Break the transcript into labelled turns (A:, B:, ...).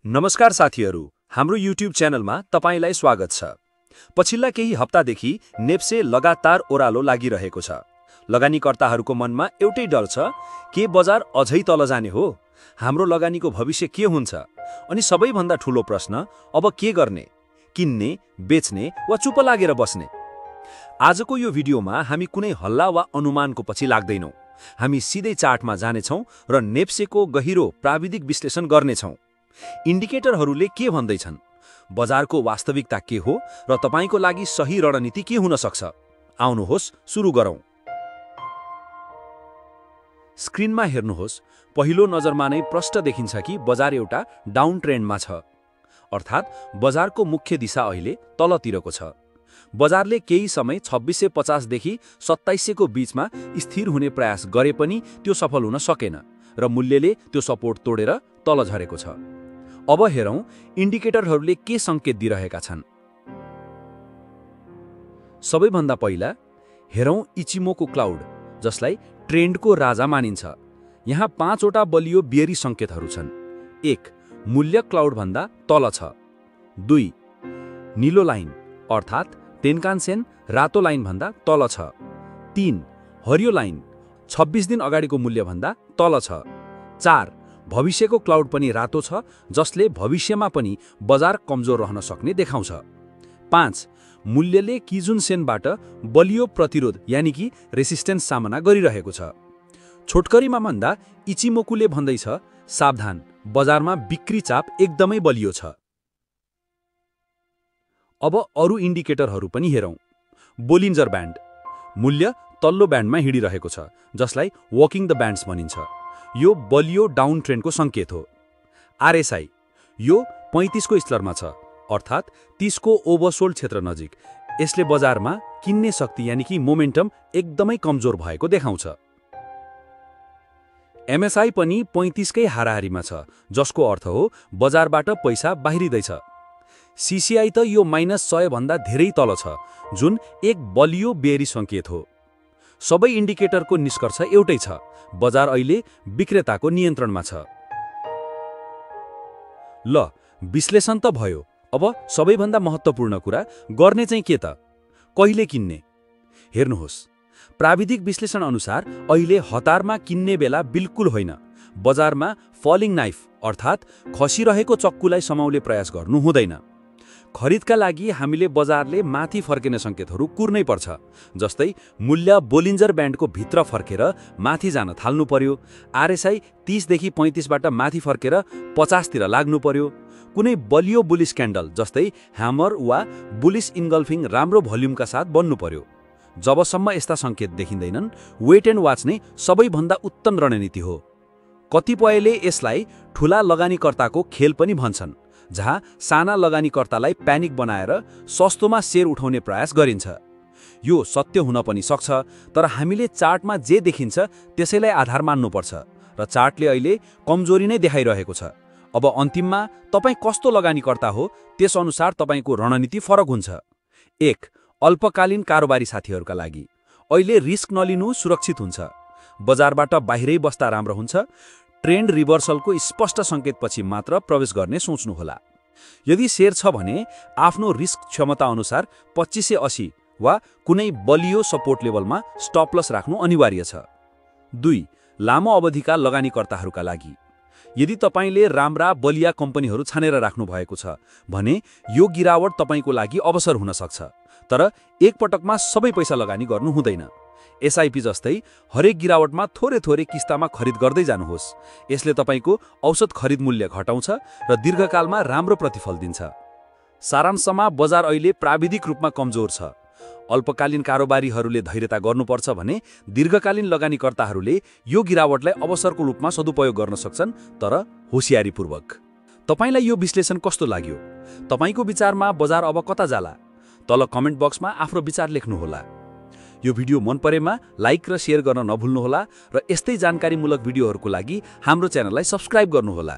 A: नमस्कार साथीहरू, हाम्रो युट्युब च्यानलमा तपाईलाई स्वागत छ। पछिल्ला केही हप्तादेखि नेप्से लगातार ओह्रालो लागिरहेको छ। लगानीकर्ताहरूको मनमा एउटै डर छ, के बजार अझै तल जाने हो? हाम्रो लगानीको भविष्य के हुन्छ? अनि सबैभन्दा ठूलो प्रश्न, अब के गर्ने? किन्ने, बेच्ने वा चुप लागेर बस्ने? आजको यो भिडियोमा हामी कुनै हल्ला वा अनुमानको पछि लाग्दैनौँ। हामी सिधै चार्टमा जानेछौँ र नेप्सेको गहिरो प्राविधिक विश्लेषण गर्नेछौँ। इन्डिकेटरहरूले के भन्दैछन्, बजारको वास्तविकता के हो र तपाईको लागि सही रणनीति के हुन सक्छ? आउनुहोस् सुरु गरौँ। स्क्रिनमा हेर्नुहोस्। पहिलो नजरमा नै प्रष्ट देखिन्छ कि बजार एउटा डाउन ट्रेन्डमा छ, अर्थात् बजारको मुख्य दिशा अहिले तलतिरको छ। बजारले केही समय 2650 देखि 2700 को बीचमा स्थिर हुने प्रयास गरे पनि त्यो सफल हुन सकेन र मूल्यले त्यो सपोर्ट तोडेर तल झरेको छ। अब हेरौँ इन्डिकेटरहरूले के संकेत दिइरहेका छन्। सबैभन्दा पहिला हेरौँ इचिमोको क्लाउड, जसलाई ट्रेन्डको राजा मानिन्छ। यहाँ 5 वटा बलियो बियरी संकेतहरू छन्। 1. मूल्य क्लाउडभन्दा तल छ। 2. नीलो लाइन अर्थात् तेन्कान-सेन रातो लाइनभन्दा तल छ। 3. हरियो लाइन 26 दिन अगाडिको मूल्यभन्दा तल छ। 4. भविष्यको क्लाउड पनि रातो छ, जसले भविष्यमा पनि बजार कमजोर रहन सक्ने देखाउँछ। 5. मूल्यले किजुन-सेनबाट बलियो प्रतिरोध यानि कि रेसिस्टेन्स सामना गरिरहेको छ। छोटकरीमा भन्दा इचिमोकुले भन्दैछ, सावधान, बजारमा बिक्री चाप एकदमै बलियो छ। अब अरू इन्डिकेटरहरू पनि हेरौँ। बोलिन्जर ब्यान्ड मूल्य तल्लो ब्यान्डमा हिँडिरहेको छ, जसलाई वकिङ द ब्यान्ड्स भनिन्छ। यो बलियो डाउन ट्रेन्डको संकेत हो। आरएसआई यो 35 को स्तरमा छ, अर्थात् 30 को ओभरसोल्ड क्षेत्र नजिक। यसले बजारमा किन्ने शक्ति यानि कि मोमेन्टम एकदमै कमजोर भएको देखाउँछ। एमएसआई पनि 35 कै हाराहारीमा छ, जसको अर्थ हो बजारबाट पैसा बाहिरिँदैछ। सीसीआई त यो -100 भन्दा धेरै तल छ, जुन एक बलियो बेरी संकेत हो। सबै इन्डिकेटरको निष्कर्ष एउटै छ, बजार अहिले विक्रेताको नियन्त्रणमा छ। ल, विश्लेषण त भयो। अब सबैभन्दा महत्त्वपूर्ण कुरा, गर्ने चाहिँ के त? कहिले किन्ने? हेर्नुहोस्, प्राविधिक विश्लेषण अनुसार अहिले हतारमा किन्ने बेला बिल्कुल होइन। बजारमा फलिङ नाइफ अर्थात् खसिरहेको चक्कुलाई समाउने प्रयास गर्नु हुँदैन। खरिदका लागि हामीले बजारले माथि फर्किने संकेतहरू कुर्नै पर्छ, जस्तै मूल्य बोलिन्जर ब्यान्डको भित्र फर्केर माथि जान थाल्नु पर्यो। आरएसआई 30 देखि 35 बाट माथि फर्केर 50 तिर लाग्नु पर्यो। कुनै बलियो बुलिस क्यान्डल जस्तै ह्यामर वा बुलिस इन्गल्फिङ राम्रो भोल्युमका साथ बन्नु पर्यो। जबसम्म यस्ता संकेत देखिँदैनन्, वेट एन्ड वाच नै सबैभन्दा उत्तम रणनीति हो। कतिपयले यसलाई ठूला लगानीकर्ताको खेल पनि भन्छन्, जहाँ साना लगानीकर्तालाई प्यानिक बनाएर सस्तोमा सेयर उठाउने प्रयास गरिन्छ। यो सत्य हुन पनि सक्छ, तर हामीले चार्टमा जे देखिन्छ त्यसैलाई आधार मान्नुपर्छ र चार्टले अहिले कमजोरी नै देखाइरहेको छ। अब अन्तिममा तपाईँ कस्तो लगानीकर्ता हो त्यसअनुसार तपाईको रणनीति फरक हुन्छ। 1. अल्पकालीन कारोबारी साथीहरूका लागि अहिले रिस्क नलिनु सुरक्षित हुन्छ। बजारबाट बाहिरै बस्दा राम्रो हुन्छ। ट्रेन्ड रिभर्सलको स्पष्ट संकेतपछि मात्र प्रवेश गर्ने सोच्नुहोला। यदि शेयर छ भने आफ्नो रिस्क क्षमता अनुसार 2580 वा कुनै बलियो सपोर्ट लेभलमा स्टप लस राख्नु अनिवार्य छ। 2. लामो अवधिका लगानीकर्ताहरूका लागि यदि तपाईले राम्रा बलिया कम्पनीहरू छानेर राख्नु भएको छ भने यो गिरावट तपाईको लागि अवसर हुन सक्छ, तर एक पटकमा सबै पैसा लगानी गर्नु हुँदैन। एसआईपी जस्तै हरेक गिरावटमा थोरै थोरै किस्तामा खरिद गर्दै जानुहोस्। यसले तपाईको औसत खरिद मूल्य घटाउँछ र दीर्घकालमा राम्रो प्रतिफल दिन्छ। सारांशमा बजार अहिले प्राविधिक रूपमा कमजोर छ। अल्पकालीन कारोबारीहरूले धैर्यता गर्नुपर्छ भने दीर्घकालीन लगानीकर्ताहरूले यो गिरावटलाई अवसरको रूपमा सदुपयोग गर्न सक्छन्, तर होशियारीपूर्वक। तपाईलाई यो विश्लेषण कस्तो लाग्यो? तपाईको विचारमा बजार अब कता जाला? तल कमेन्ट बक्समा आफ्नो विचार लेख्नुहोला। यो भिडियो मन परेमा लाइक र शेयर गर्न नभुल्नुहोला र यस्तै जानकारीमूलक भिडियोहरूको लागि हाम्रो च्यानललाई सब्स्क्राइब गर्नुहोला।